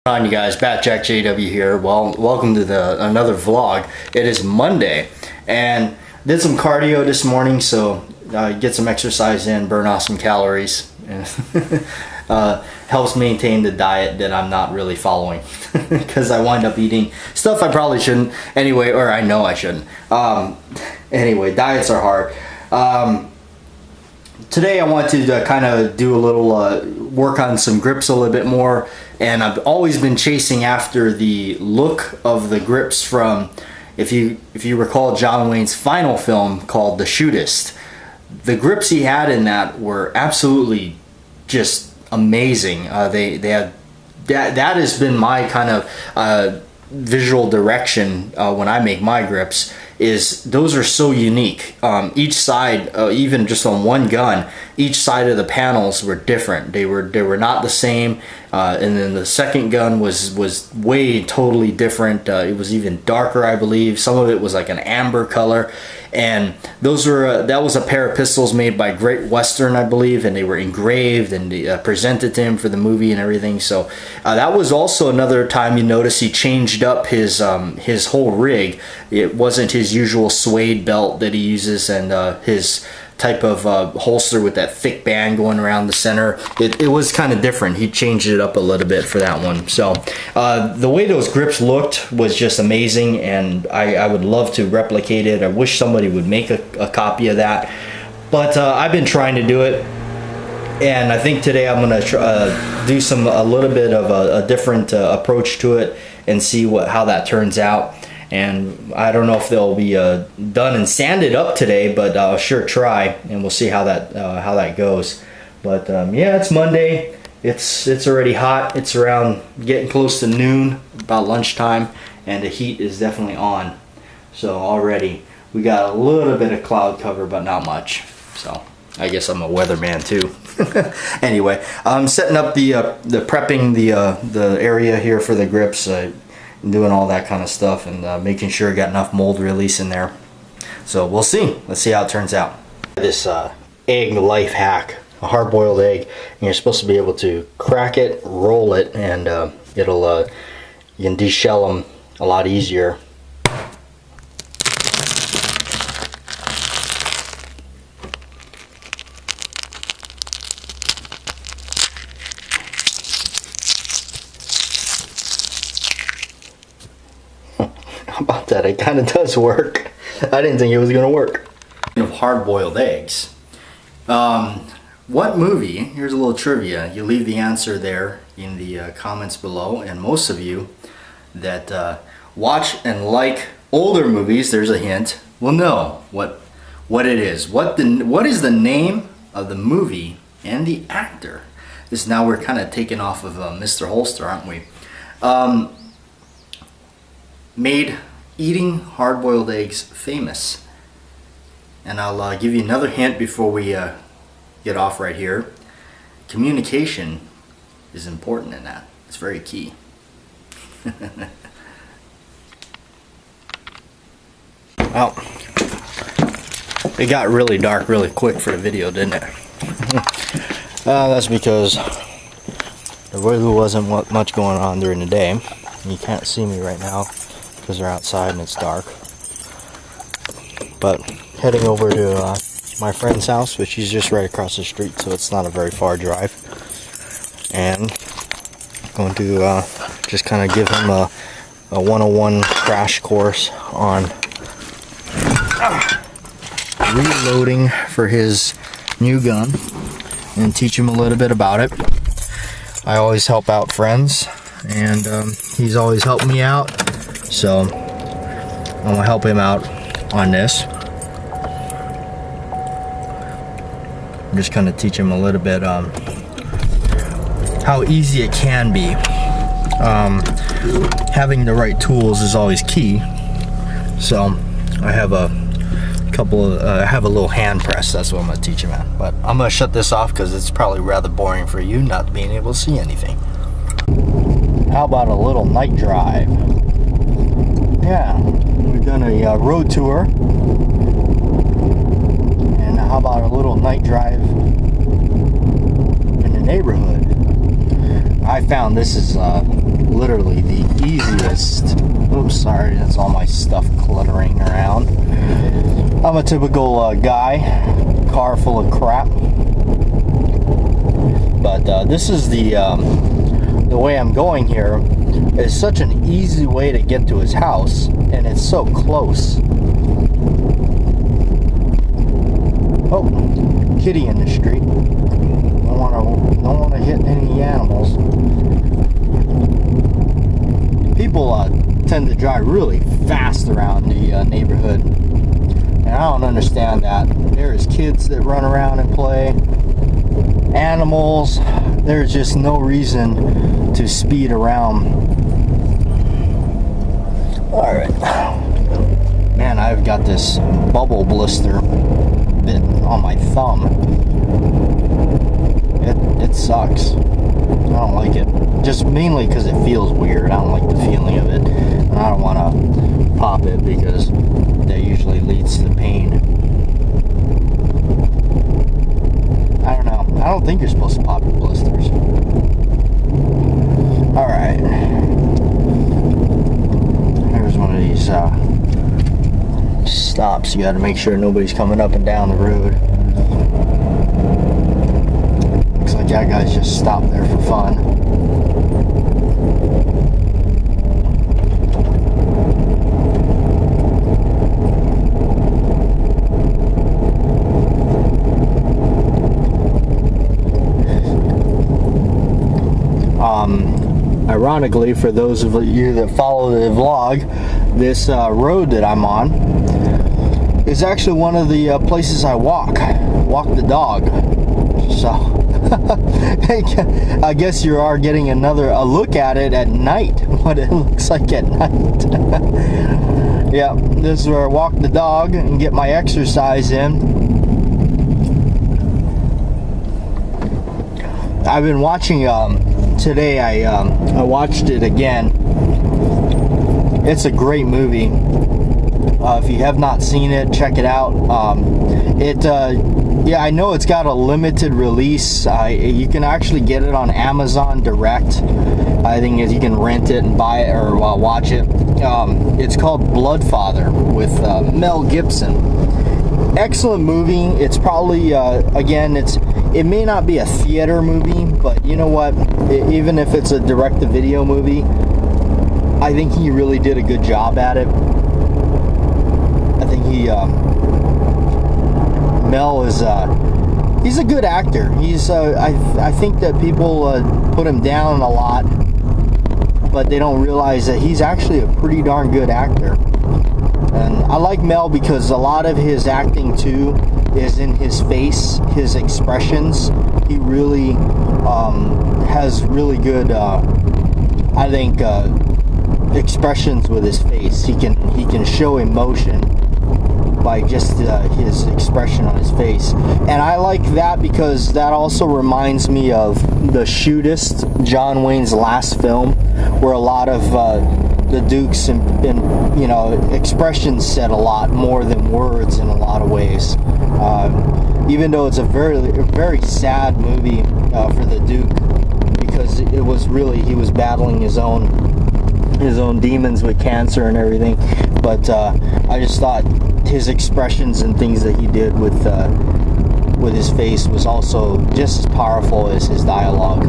On you guys, Batjack JW here. Well, welcome to another vlog. It is Monday and did some cardio this morning, so get some exercise in, burn off some calories, and helps maintain the diet that I'm not really following because I wind up eating stuff I probably shouldn't anyway, or I know I shouldn't. Anyway, diets are hard. Today I want to kind of do a little work on some grips a little bit more, and I've always been chasing after the look of the grips from, if you recall, John Wayne's final film called The Shootist. The grips he had in that were absolutely just amazing. They had that has been my kind of visual direction when I make my grips. Is those are so unique. Each side, even just on one gun, each side of the panels were different. They were not the same. And then the second gun was way totally different. It was even darker, I believe. Some of it was like an amber color. And those were that was a pair of pistols made by Great Western, I believe, and they were engraved and presented to him for the movie and everything. So that was also another time you notice he changed up his whole rig. It wasn't his usual suede belt that he uses, and his type of holster with that thick band going around the center. It was kind of different. He changed it up a little bit for that one. So the way those grips looked was just amazing, and I would love to replicate it. I wish somebody would make a copy of that, but I've been trying to do it, and I think today I'm gonna do a little bit of a different approach to it and see how that turns out. And I don't know if they'll be done and sanded up today, but I'll sure try, and we'll see how that goes. But yeah, it's Monday. It's already hot. It's around getting close to noon, about lunchtime, and the heat is definitely on. So already we got a little bit of cloud cover, but not much. So I guess I'm a weatherman too. Anyway, I'm setting up the prepping the area here for the grips. Doing all that kind of stuff, and making sure I got enough mold release in there. So we'll see. Let's see how it turns out. This egg life hack, a hard-boiled egg, and you're supposed to be able to crack it, roll it, and you can deshell them a lot easier. About that, it kind of does work. I didn't think it was going to work. Of hard-boiled eggs. What movie? Here's a little trivia. You leave the answer there in the comments below, and most of you that watch and like older movies, there's a hint, will know what it is. What is the name of the movie and the actor? This now we're kind of taking off of Mr. Holster, aren't we? Made eating hard-boiled eggs famous. And I'll give you another hint before we get off right here. Communication is important in that. It's very key. Well, it got really dark really quick for the video, didn't it? That's because there really wasn't much going on during the day. You can't see me right now because they're outside and it's dark. But heading over to my friend's house, which is just right across the street, so it's not a very far drive, and going to just kind of give him a 101 crash course on reloading for his new gun and teach him a little bit about it. I always help out friends, and he's always helped me out. So I'm gonna help him out on this. I'm just gonna teach him a little bit how easy it can be. Having the right tools is always key. So I have a little hand press. That's what I'm gonna teach him at. But I'm gonna shut this off because it's probably rather boring for you not being able to see anything. How about a little night drive? Yeah, we've done a road tour, and how about a little night drive in the neighborhood? I found this is shootist. Oops, sorry, that's all my stuff cluttering around. I'm a typical guy, car full of crap. But this is the way I'm going here. Is such an easy way to get to his house, and it's so close. Oh, kitty in the street. Don't want to hit any animals. People tend to drive really fast around the neighborhood, and I don't understand that. There's kids that run around and play, animals. There's just no reason to speed around. All right, man, I've got this bubble blister bit on my thumb. It sucks. I don't like it. Just mainly because it feels weird. I don't like the feeling of it. And I don't want to pop it because that usually leads to pain. I don't know. I don't think you're supposed to pop your blisters. Alright. Here's one of these stops. You gotta make sure nobody's coming up and down the road. Looks like that guy's just stopped there for fun. Ironically, for those of you that follow the vlog, this road that I'm on is actually one of the places I walk the dog. So I guess you are getting a look at it at night, what it looks like at night. Yeah, this is where I walk the dog and get my exercise in. I've been watching today. I watched it again. It's a great movie. If you have not seen it, check it out. Yeah, I know it's got a limited release. You can actually get it on Amazon Direct. I think you can rent it and buy it or watch it. It's called Bloodfather with Mel Gibson. Excellent movie. It's probably again, it may not be a theater movie, but you know what? Even if it's a direct-to-video movie, I think he really did a good job at it. I think Mel is he's a good actor. He's I think that people put him down a lot, but they don't realize that he's actually a pretty darn good actor. And I like Mel because a lot of his acting too is in his face, his expressions. He really has really good, I think, expressions with his face. He can show emotion by just his expression on his face, and I like that because that also reminds me of The Shootist, John Wayne's last film, where a lot of the Dukes and you know, expressions said a lot more than words in a lot of ways. Even though it's a very sad movie for the Duke, because it was really, he was battling his own demons with cancer and everything. But I just thought his expressions and things that he did with his face was also just as powerful as his dialogue.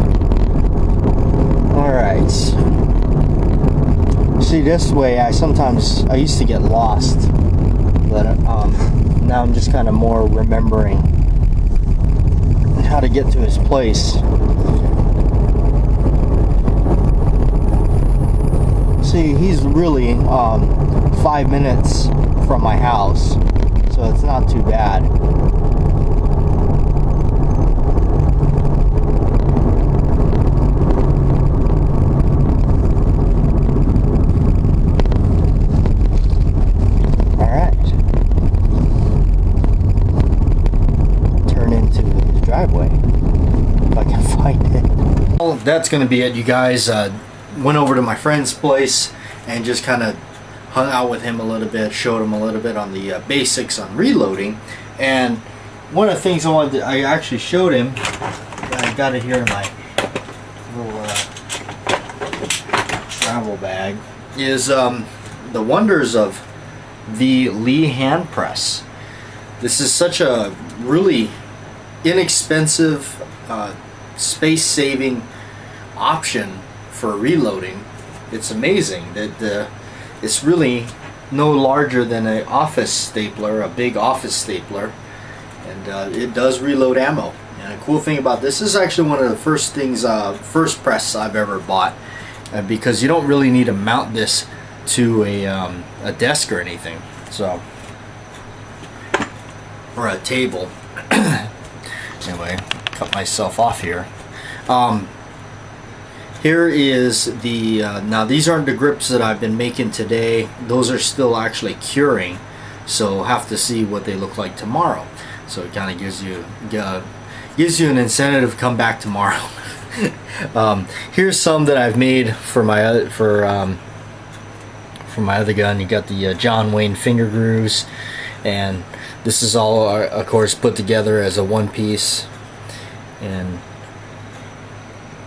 All right. See, this way I used to get lost, but now I'm just kind of more remembering how to get to his place. See, he's really 5 minutes from my house, so it's not too bad. Well, that's gonna be it, you guys. Went over to my friend's place and just kind of hung out with him a little bit, showed him a little bit on the basics on reloading. And one of the things I actually showed him, I got it here in my little travel bag. is the wonders of the Lee hand press. This is such a really inexpensive, space-saving option for reloading. It's amazing that it's really no larger than an office stapler, a big office stapler, and it does reload ammo. And a cool thing about this is actually one of the first things, first press I've ever bought, because you don't really need to mount this to a desk or anything, so, or a table. Anyway, cut myself off here. Here is the now these aren't the grips that I've been making today. Those are still actually curing, so have to see what they look like tomorrow. So it kind of gives you an incentive to come back tomorrow. Here's some that I've made for my other gun. You got the John Wayne finger grooves, and this is all of course put together as a one piece. And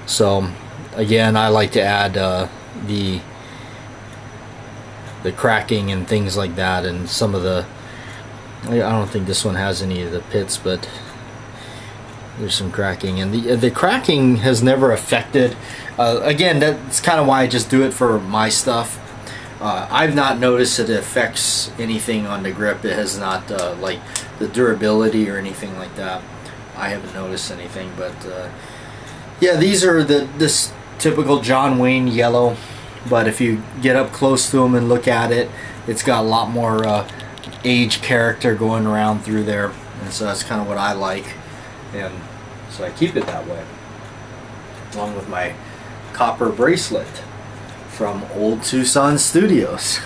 so again, I like to add the cracking and things like that, and some of the, I don't think this one has any of the pits, but there's some cracking, and the cracking has never affected, again, that's kind of why I just do it for my stuff. I've not noticed that it affects anything on the grip. It has not, like the durability or anything like that. I haven't noticed anything, but yeah, these are this typical John Wayne yellow, but if you get up close to them and look at it, it's got a lot more age character going around through there, and so that's kind of what I like, and so I keep it that way, along with my copper bracelet from Old Tucson Studios.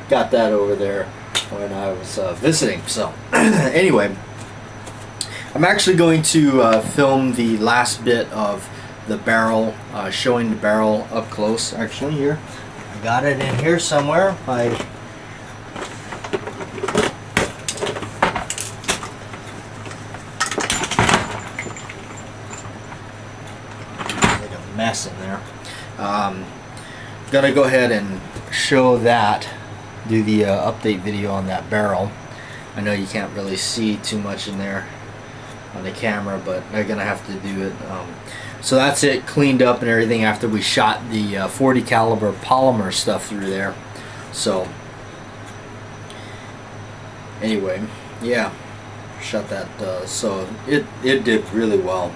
Got that over there when I was visiting. So anyway, I'm actually going to film the last bit of the barrel, showing the barrel up close. Actually, here I got it in here somewhere. Make a mess in there. Gonna go ahead and show that, do the update video on that barrel. I know you can't really see too much in there on the camera, but they're gonna have to do it. So that's it cleaned up and everything after we shot the 40 caliber polymer stuff through there. So anyway, yeah, shot that. So it did really well.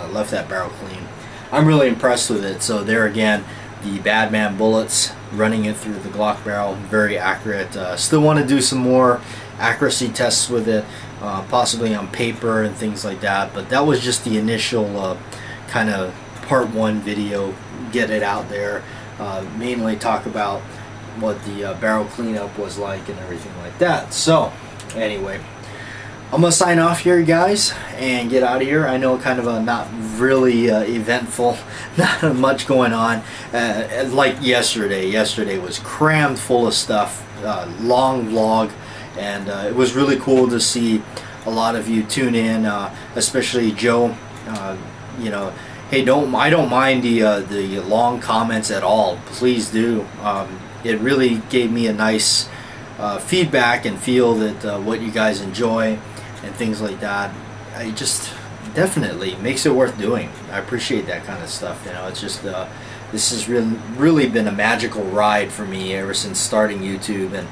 Left that barrel clean. I'm really impressed with it. So there again, the Badman bullets, running it through the Glock barrel, very accurate. Still want to do some more accuracy tests with it, possibly on paper and things like that, but that was just the initial kind of part one video, get it out there, mainly talk about what the barrel cleanup was like and everything like that. So anyway, I'm gonna sign off here, guys, and get out of here. I know kind of a not really eventful, not much going on, like yesterday. Yesterday was crammed full of stuff, long vlog, and it was really cool to see a lot of you tune in, especially Joe. You know, hey, I don't mind the long comments at all. Please do. It really gave me a nice feedback and feel that what you guys enjoy and things like that. I just definitely makes it worth doing. I appreciate that kind of stuff. You know, it's just this has really been a magical ride for me ever since starting YouTube and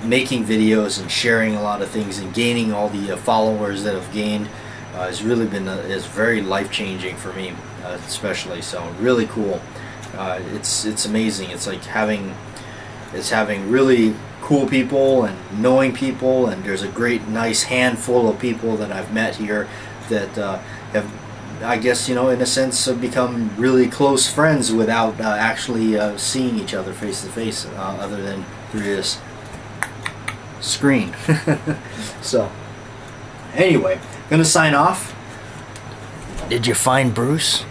making videos and sharing a lot of things and gaining all the followers that I've gained. It's really been is very life-changing for me, especially. So really cool. It's amazing. It's like having really cool people and knowing people, and there's a great nice handful of people that I've met here that have, I guess, you know, in a sense have become really close friends without actually seeing each other face to face, other than through this screen. So anyway, gonna sign off. Did you find Bruce?